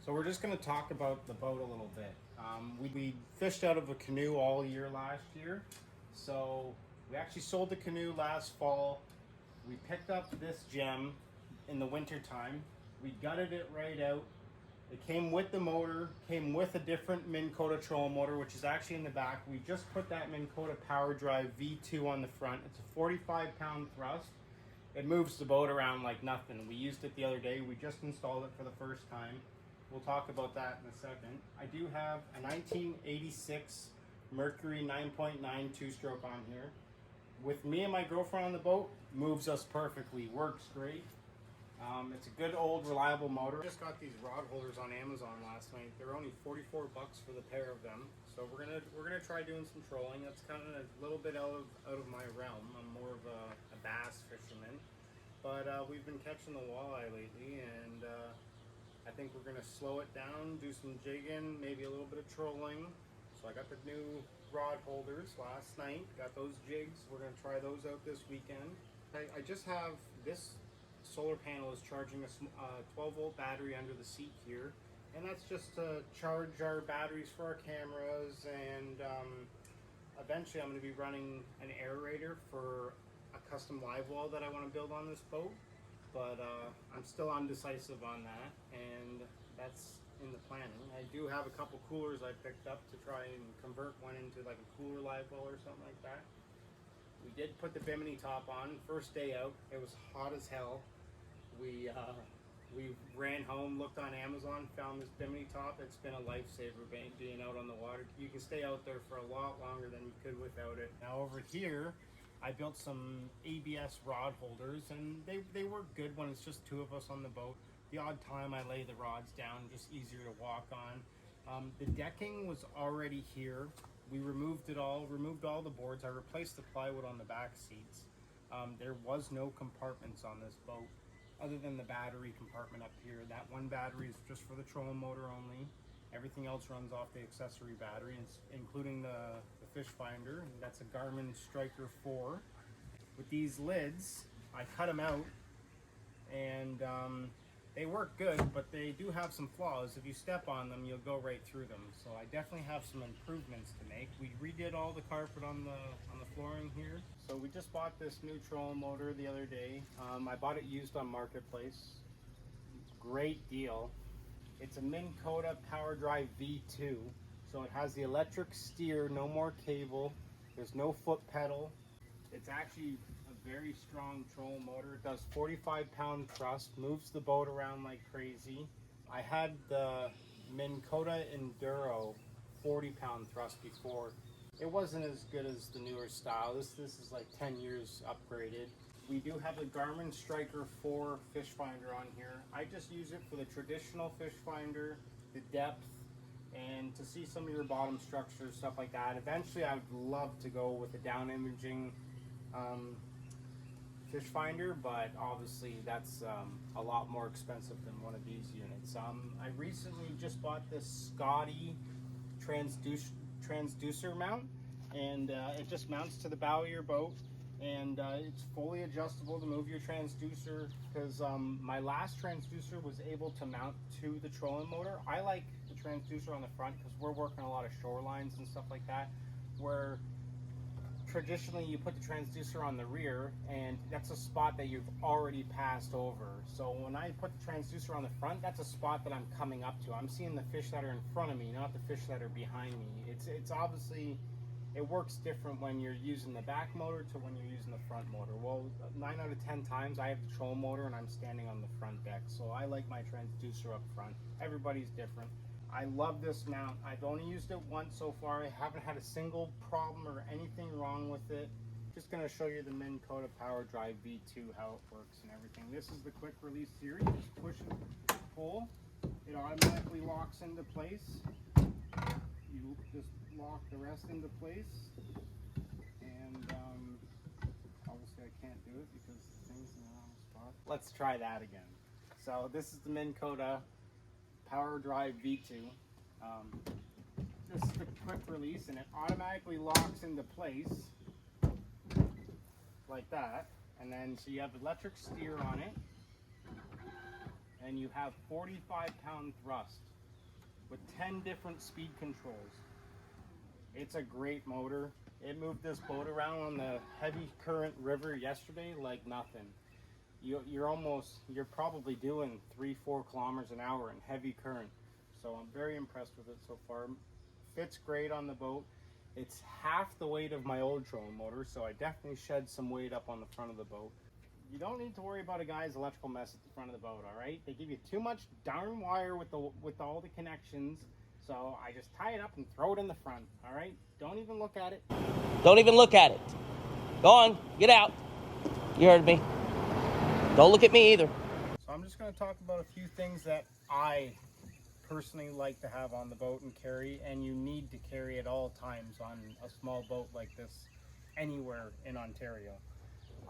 So we're just going to talk about the boat a little bit. We fished out of a canoe all year last year. So we actually sold the canoe last fall. We picked up this gem in the winter time. We gutted it right out. It came with the motor, came with a different Minn Kota trolling motor, which is actually in the back. We just put that Minn Kota Power Drive V2 on the front. It's a 45-pound thrust. It moves the boat around like nothing. We used it the other day. We just installed it for the first time. We'll talk about that in a second. I do have a 1986 Mercury 9.9 two-stroke on here. With me and my girlfriend on the boat, moves us perfectly, works great. It's a good old reliable motor. Just got these rod holders on Amazon last night. They're only 44 bucks for the pair of them. So we're gonna try doing some trolling. That's kind of a little bit out of my realm. I'm more of a bass fisherman, but we've been catching the walleye lately, and I think we're gonna slow it down, do some jigging, maybe a little bit of trolling. So I got the new rod holders last night. Got those jigs. We're gonna try those out this weekend. I just have this solar panel is charging a 12-volt battery under the seat here, and that's just to charge our batteries for our cameras, and eventually I'm going to be running an aerator for a custom live well that I want to build on this boat, but I'm still undecisive on that, and that's in the planning. I do have a couple coolers I picked up to try and convert one into like a cooler live well or something like that. We did put the Bimini top on. First day out, it was hot as hell. We ran home, looked on Amazon, found this Bimini top. It's been a lifesaver being out on the water. You can stay out there for a lot longer than you could without it. Now over here, I built some ABS rod holders, and they work good when it's just two of us on the boat. The odd time I lay the rods down, just easier to walk on. The decking was already here. We removed all the boards. I replaced the plywood on the back seats. There was no compartments on this boat other than the battery compartment up here. That one battery is just for the trolling motor only. Everything else runs off the accessory battery, including the fish finder. And that's a Garmin Striker 4. With these lids, I cut them out, and they work good, but they do have some flaws. If you step on them, you'll go right through them. So I definitely have some improvements to make. We redid all the carpet on the flooring here. So we just bought this new trolling motor the other day. I bought it used on Marketplace. Great deal. It's a Minn Kota Power Drive V2. So it has the electric steer, no more cable. There's no foot pedal. It's actually a very strong trolling motor. It does 45-pound thrust, moves the boat around like crazy. I had the Minn Kota Enduro 40-pound thrust before. It wasn't as good as the newer style. This is like 10 years upgraded. We do have the Garmin Striker 4 fish finder on here. I just use it for the traditional fish finder, the depth, and to see some of your bottom structures, stuff like that. Eventually I would love to go with the down imaging fish finder, but obviously that's a lot more expensive than one of these units. I recently just bought this Scotty transducer mount, and it just mounts to the bow of your boat, and it's fully adjustable to move your transducer, because my last transducer was able to mount to the trolling motor. I like the transducer on the front because we're working a lot of shorelines and stuff like that, where traditionally you put the transducer on the rear, and that's a spot that you've already passed over. So when I put the transducer on the front, that's a spot that I'm coming up to. I'm seeing the fish that are in front of me, not the fish that are behind me. It's obviously, it works different when you're using the back motor to when you're using the front motor. Well, 9 out of 10 times I have the trolling motor and I'm standing on the front deck, so I like my transducer up front. Everybody's different. I love this mount. I've only used it once so far. I haven't had a single problem or anything wrong with it. Just gonna show you the Minn Kota Power Drive V2, how it works and everything. This is the quick release here. You just push and pull. It automatically locks into place. You just lock the rest into place. And obviously I can't do it because the thing's in the wrong spot. Let's try that again. So this is the Minn Kota Power Drive V2. This is the quick release, and it automatically locks into place like that. And then so you have electric steer on it, and you have 45-pound thrust. with 10 different speed controls. It's a great motor. It moved this boat around on the heavy current river yesterday like nothing. You're probably doing 3-4 kilometers an hour in heavy current. So I'm very impressed with it so far. Fits great on the boat. It's half the weight of my old trolling motor, so I definitely shed some weight up on the front of the boat. You don't need to worry about a guy's electrical mess at the front of the boat, all right? They give you too much darn wire with all the connections, so I just tie it up and throw it in the front, all right? Don't even look at it. Don't even look at it. Go on, get out. You heard me. Don't look at me either. So I'm just going to talk about a few things that I personally like to have on the boat and carry, and you need to carry at all times on a small boat like this anywhere in Ontario.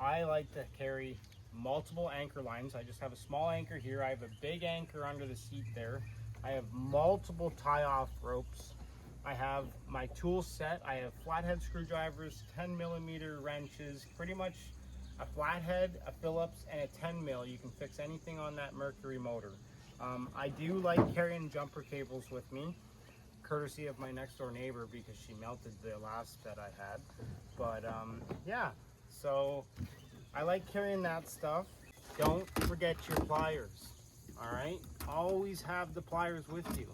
I like to carry multiple anchor lines. I just have a small anchor here. I have a big anchor under the seat there. I have multiple tie-off ropes. I have my tool set. I have flathead screwdrivers, 10mm wrenches, pretty much a flathead, a Phillips, and a 10 mil. You can fix anything on that Mercury motor. I do like carrying jumper cables with me, courtesy of my next door neighbor because she melted the last that I had. But yeah, so I like carrying that stuff. Don't forget your pliers, all right? Always have the pliers with you,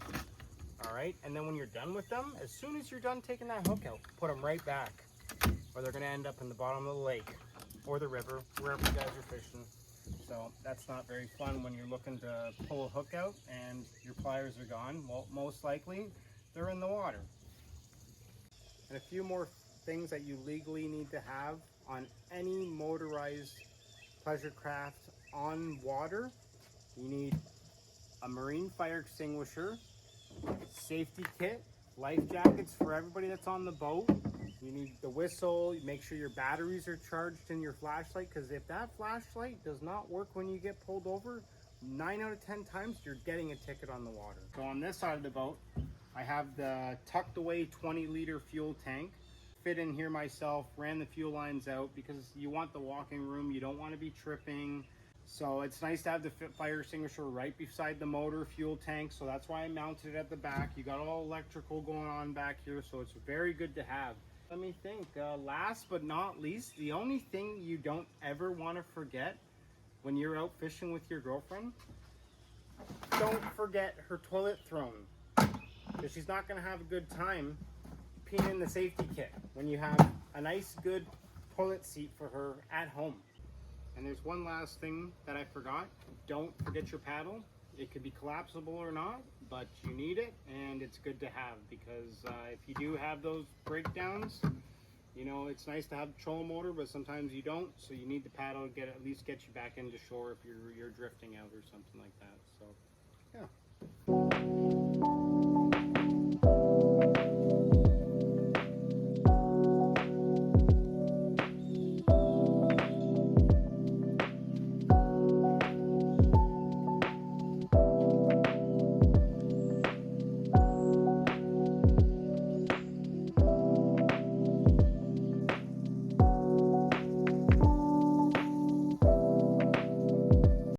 all right? And then when you're done with them, as soon as you're done taking that hook out, put them right back, or they're gonna end up in the bottom of the lake or the river, wherever you guys are fishing. So that's not very fun when you're looking to pull a hook out and your pliers are gone. Well, most likely they're in the water. And a few more things that you legally need to have on any motorized pleasure craft on water. You need a marine fire extinguisher, safety kit, life jackets for everybody that's on the boat. You need the whistle. Make sure your batteries are charged in your flashlight, because if that flashlight does not work when you get pulled over, 9 out of 10 times you're getting a ticket on the water. So on this side of the boat, I have the tucked away 20-liter fuel tank. Fit in here myself, ran the fuel lines out because you want the walking room. You don't want to be tripping. So it's nice to have the fire extinguisher right beside the motor fuel tank. So that's why I mounted it at the back. You got all electrical going on back here, so it's very good to have. Let me think, last but not least, the only thing you don't ever want to forget when you're out fishing with your girlfriend, don't forget her toilet throne, because she's not going to have a good time peeing in the safety kit when you have a nice good toilet seat for her at home. And there's one last thing that I forgot. Don't forget your paddle. It could be collapsible or not, but you need it, and it's good to have, because if you do have those breakdowns, you know, it's nice to have a trolling motor, but sometimes you don't, so you need the paddle to at least get you back into shore if you're drifting out or something like that. So yeah.